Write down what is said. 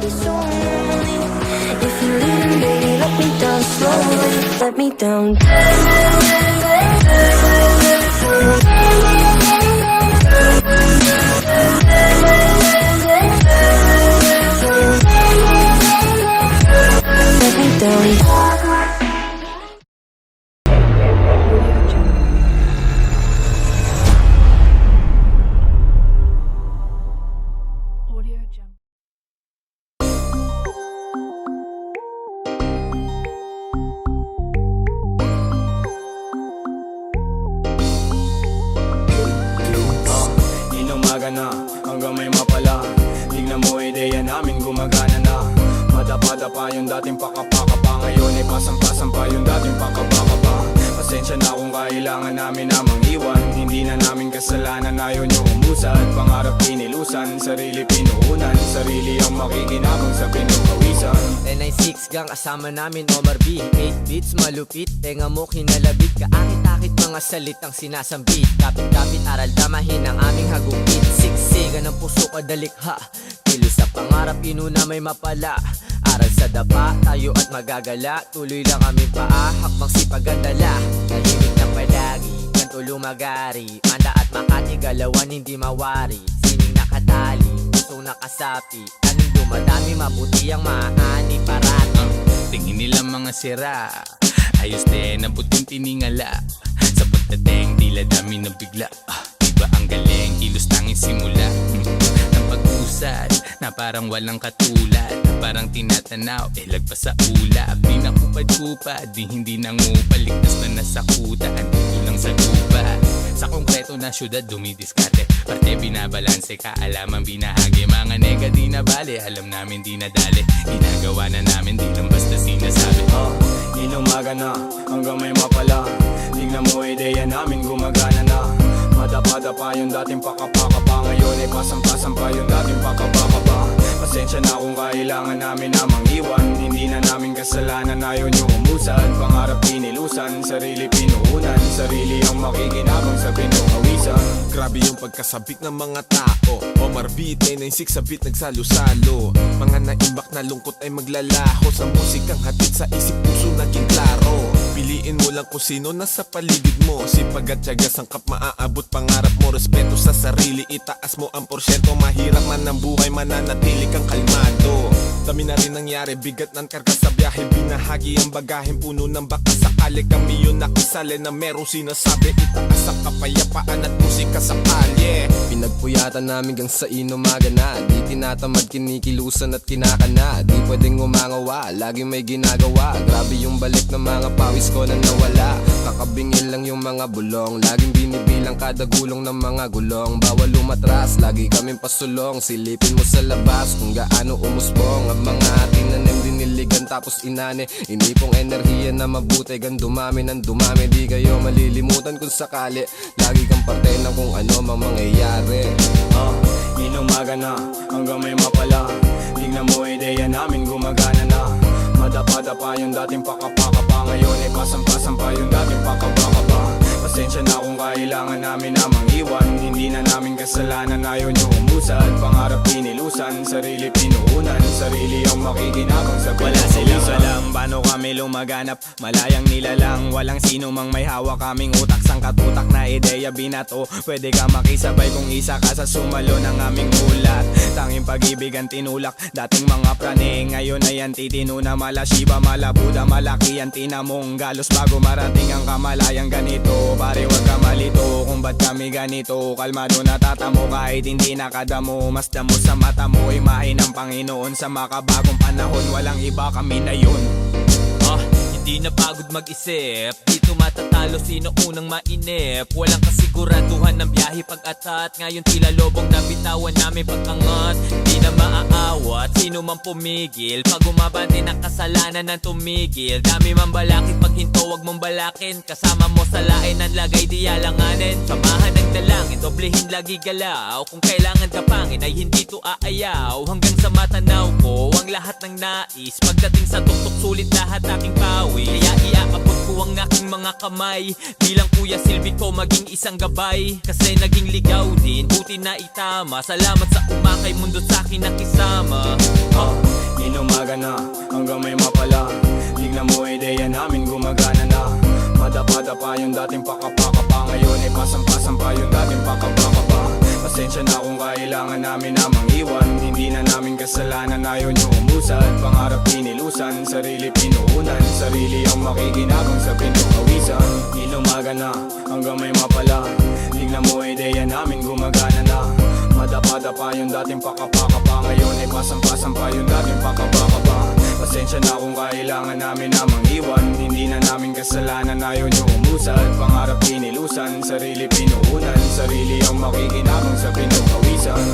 be so lonely. If you're leaving, baby, let me down slowly. Let me down. Let me down. Na, hanggang may mapala. Tingnan mo, ideya namin gumagana na. Madapa-dapa yung dating pakapakapa. Ngayon ay pasampa-sampa yung dating pakapakapa. Pasensya na kung kailangan namin namang iwan. Hindi na namin kasalanan, ayaw nyo umusad. Pangarap pinilusan, sarili pinuunan. Sarili ang makikinabang sa pinukawisan. 996 gang kasama namin Omar B. 8 beats malupit, tenga mo kinalabit. Kaakit-akit mga salitang sinasambit. Kapit-kapit aral damahin ang aming hagupit. Siksigan ng puso kadalikha. Kilos sa pangarap inuna may mapala. Aral sa dapa, tayo at magagala. Tuloy lang kami paa, hakbang sipag at dala. Tahimik ng palagi, ganto lumagari. Manda at Makati, galawan hindi mawari. Sining nakatali, pusong nakasapi. Anong dumadami, mabuti ang maani parati. Tingin nila mga sira, ayos din ang puting tiningala. Sa pagdating, tila dami ng bigla. Iba ang galing, kilos tanging simula. Ng pag-usad, na parang walang katulad. Parang tinatanaw, lagpas sa ulap. Di na kupad-kupad, di hindi nangupal. Ligtas na nasa kuta, andito lang sa lupa. Sa konkreto na syudad, dumidiskarte. Parte binabalanse, kaalaman binahagi. Mga nega di na bale, alam namin di nadali. Ginagawa na namin, di lang basta sinasabi. Inumaga na, hanggang may mapala. Tingnan mo, ideya namin gumagana na. Madapa-dapa yung dating pakapakapa. Ngayon ay pasampa-sampa yung dating pakapakapa. Pasensya na kung kailangan namin namang iwan. Hindi na namin kasalanan, ayaw nyo umusad. Pangarap pinilusan, sarili pinuunan. Sarili ang makikinabang sa pinukawisan. Grabe yung pagkasabik ng mga tao. Omar B, 996 sa beat nagsalo-salo. Mga naimbak na lungkot ay maglalaho. Sa musikang hatid sa isip puso naging klaro. Piliin mo lang kung sino nasa paligid mo. Sipag at tiyaga, sangkap maaabot pangarap mo. Respeto sa sarili, itaas mo ang porsyento. Mahirap man ang buhay, mananatili kang kalmado. Dami na rin nangyari, bigat ng karga sa biyahe. Binahagi ang bagahin, puno ng baka sakali. Kami yun nakisali na merong sinasabi. Itaas ang kapayapaan at musika sa kalye. Pinagpuyatan namin gang sa inumaga na. Di tinatamad, kinikilusan at kinakana. Di pwedeng umangawa, laging may ginagawa. Grabe yung balik ng mga pawis ko na nawala. Kakabingin lang yung mga bulong. Laging binibilang kada gulong ng mga gulong. Bawal lumatras, lagi kaming pasulong. Silipin mo sa labas kung gaano umusbong. Ang mga tinanim diniligan tapos inane. Inipong enerhiya na mabuti, gan dumami ng dumami. Di kayo malilimutan kung sakali. Lagi kang parte ng kung ano mang mangyayari. Inumaga na, hanggang may mapala. Tingnan mo, ideya namin gumagana na. Madapa-dapa yung dating pakapakapa. Ngayon ay pasampa-sampa yung dating pakapakapa. Pasensya na kung kailangan namin namang iwan. Hindi na namin kasalanan, ayaw nyo umusad. Pangarap pinilusan, sarili pinuunan. Sarili ang makikinabang sa pinukawisan. Wala silang alam, paano kami lumaganap. Malayang nilalang, walang sino mang may hawak. Kaming utak, sangkatutak na ideya binato. Pwede ka makisabay kung isa ka sa sumalo ng aming ulat. Tanging pag-ibig ang tinulak, dating mga prane. Ngayon ay ang titino na mala Shiba, mala Buddha. Malaki ang tinamong galos bago marating ang kamalayang ganito. Pare wag ka malito kung ba't kami ganito. Kalmado natatamo kahit hindi nakadamo. Mas damo sa mata mo, imahe ng Panginoon. Sa makabagong panahon, walang iba, kami na yun. Di na pagod mag-isip, dito matatalo sino unang mainip. Walang kasiguraduhan ng biyahe pag-atat. Ngayon tila lobong nabitawan namin pag-angat. Di na maaawat, sino man pumigil. Pag umabante ng kasalanan ng tumigil. Dami man balakid, pag hinto wag mong balakin. Kasama mo sa lain ang lagay di alanganin. Samahan ng dalangin, doblehin lagi galaw. Kung kailangan ka pangin ay hindi to aayaw. Hanggang sa matanaw ko ang lahat ng nais. Pagdating sa tuktok sulit lahat aking pawi. Kaya iaabot ko ang aking mga kamay. Bilang kuya silbi ko maging isang gabay. Kasi naging ligaw din, buti na itama. Salamat sa umakay mundo sa akin nakisama. na, hanggang may mapala. Tignan mo ideya namin gumagana na. Madapa-dapa yung dating pakapakapa. Ngayon ay pasang-pasang pa yung dating pakapakapa. Pasensya na kung kailangan namin na mangiwan. Hindi na namin kasalanan, ayaw nyo umusad. Pangarap pinilusan, sarili pinuunan. Sarili ang makikinabang sa pinukawisan. Inumaga na, hanggang may mapala. Tignan mo ideya namin gumagana na. Madapa-dapa yung dating pakapakapa. Ngayon ay pasang-pasang pa yung dating pakapakapa. Pasensya na kung kailangan namin na mangiwan. Hindi na namin kasalanan, ayaw nyo umusad. Pangarap pinilusan, sarili pinuunan. Sarili ang makikinabang sa pinukawisan.